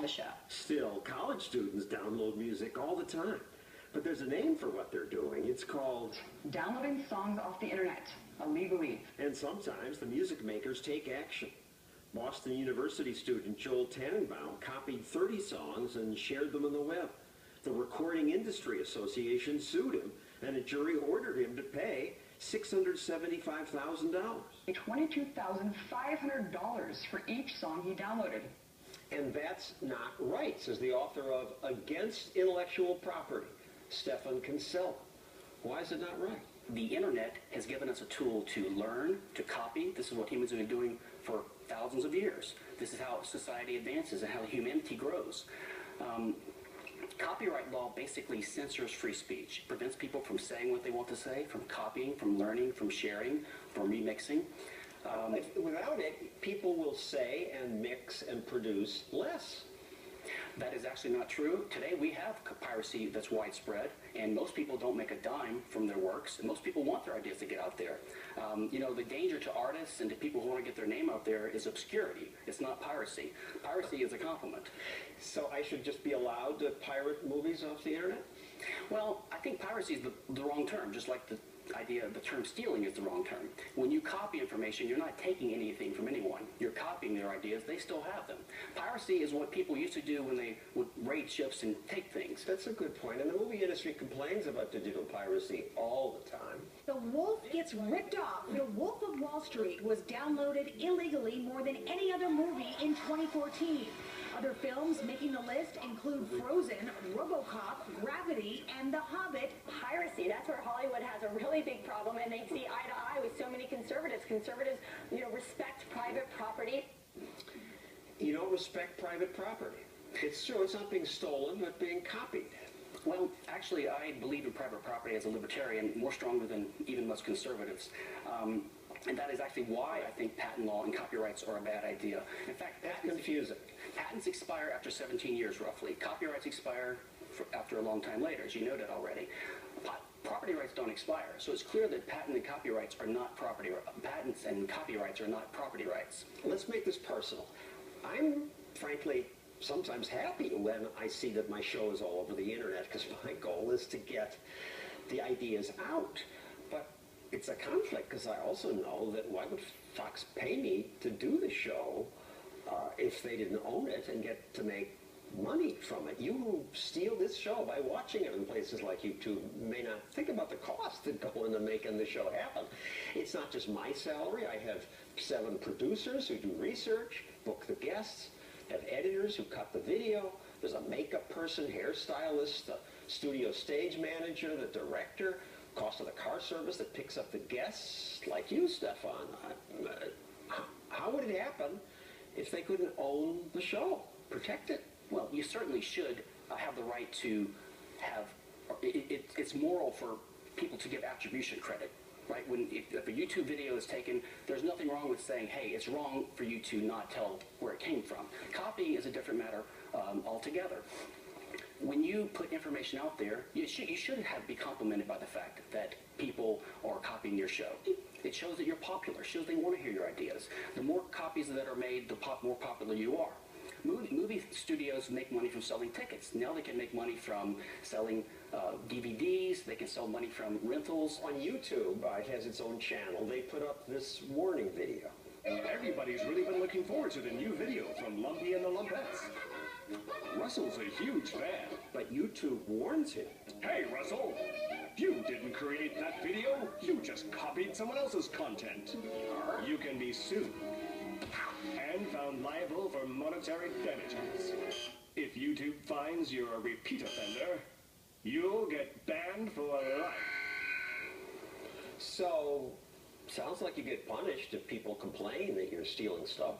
on the show. Still, college students download music all the time. But there's a name for what they're doing. It's called downloading songs off the internet, illegally. And sometimes the music makers take action. Boston University student Joel Tannenbaum copied 30 songs and shared them on the web. The Recording Industry Association sued him, and a jury ordered him to pay $675,000. $22,500 for each song he downloaded. And that's not right, says the author of Against Intellectual Property, Stephan Kinsella. Why is it not right? The internet has given us a tool to learn, to copy. This is what humans have been doing for thousands of years. This is how society advances and how humanity grows. Copyright law basically censors free speech, prevents people from saying what they want to say, from copying, from learning, from sharing, from remixing. Without it, people will say and mix and produce less. That is actually not true. Today we have piracy that's widespread, and most people don't make a dime from their works, and most people want their ideas to get out there. The danger to artists and to people who want to get their name out there is obscurity. It's not piracy. Piracy is a compliment. So I should just be allowed to pirate movies off the internet? Well, I think piracy is the wrong term, just like the term stealing is the wrong term. When you copy information, you're not taking anything from anyone. You're copying their ideas. They still have them. Piracy is what people used to do when they would raid ships and take things. That's a good point. And the movie industry complains about digital piracy all the time. The Wolf gets ripped off. The Wolf of Wall Street was downloaded illegally more than any other movie in 2014. Other films making the list include Frozen, RoboCop, Gravity, and The Hobbit. Piracy, that's where Hollywood has a really big problem, and they see eye to eye with so many conservatives. Conservatives, respect private property. You don't respect private property. It's true, it's not being stolen, but being copied. Well, actually, I believe in private property as a libertarian more strongly than even most conservatives. And that is actually why I think patent law and copyrights are a bad idea. In fact, that's confusing. Patents expire after 17 years, roughly. Copyrights expire after a long time later, as you noted already. Property rights don't expire, so it's clear that patents and copyrights are not property rights. Let's make this personal. I'm, frankly, sometimes happy when I see that my show is all over the internet, because my goal is to get the ideas out. But it's a conflict, because I also know that why would Fox pay me to do the show if they didn't own it and get to make money from it? You who steal this show by watching it in places like YouTube may not think about the cost that go into making the show happen. It's not just my salary. I have 7 producers who do research, book the guests, have editors who cut the video. There's a makeup person, hairstylist, the studio stage manager, the director, cost of the car service that picks up the guests, like you, Stephan. How would it happen if they couldn't own the show, protect it? Well, you certainly should have the right to have, it's moral for people to give attribution credit, right? If a YouTube video is taken, there's nothing wrong with saying, hey, it's wrong for you to not tell where it came from. Copying is a different matter altogether. When you put information out there, you should be complimented by the fact that people are copying your show. It shows that you're popular. It shows they want to hear your ideas. The more copies that are made, the more popular you are. Movie studios make money from selling tickets. Now they can make money from selling DVDs. They can sell money from rentals. On YouTube, it has its own channel. They put up this warning video. Everybody's really been looking forward to the new video from Lumpy and the Lumpettes. Russell's a huge fan. But YouTube warns him. Hey, Russell! You didn't create that video. You just copied someone else's content. You can be sued and found liable for monetary damages. If YouTube finds you're a repeat offender, you'll get banned for life. So, sounds like you get punished if people complain that you're stealing stuff.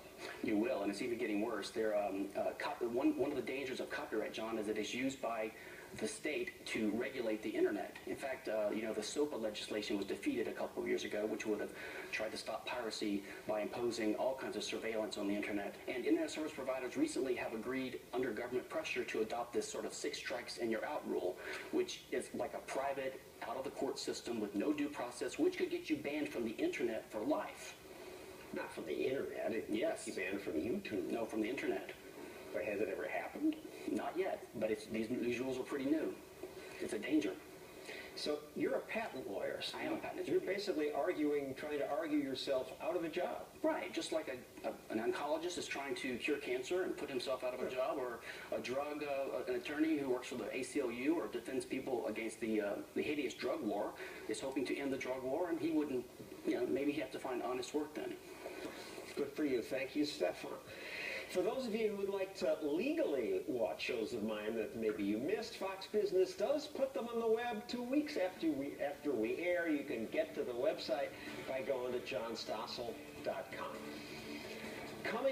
You will, and it's even getting worse. One of the dangers of copyright, John, is that it's used by the state to regulate the internet. In fact, the SOPA legislation was defeated a couple of years ago, which would have tried to stop piracy by imposing all kinds of surveillance on the internet. And internet service providers recently have agreed, under government pressure, to adopt this sort of 6 strikes and you're out rule, which is like a private, out-of-the-court system with no due process, which could get you banned from the internet for life. Not from the internet. Yes. You banned from YouTube. No, from the internet. But has it ever happened? happened? Not yet, but these rules are pretty new. It's a danger. So you're a patent lawyer. So I am a patent attorney. You're basically trying to argue yourself out of a job. Right, just like an oncologist is trying to cure cancer and put himself out of a job, or an attorney who works for the ACLU or defends people against the hideous drug war is hoping to end the drug war, and he wouldn't, maybe he'd have to find honest work then. Good for you. Thank you, Stephan. For those of you who would like to legally watch shows of mine that maybe you missed, Fox Business does put them on the web 2 weeks after we air. You can get to the website by going to johnstossel.com. Coming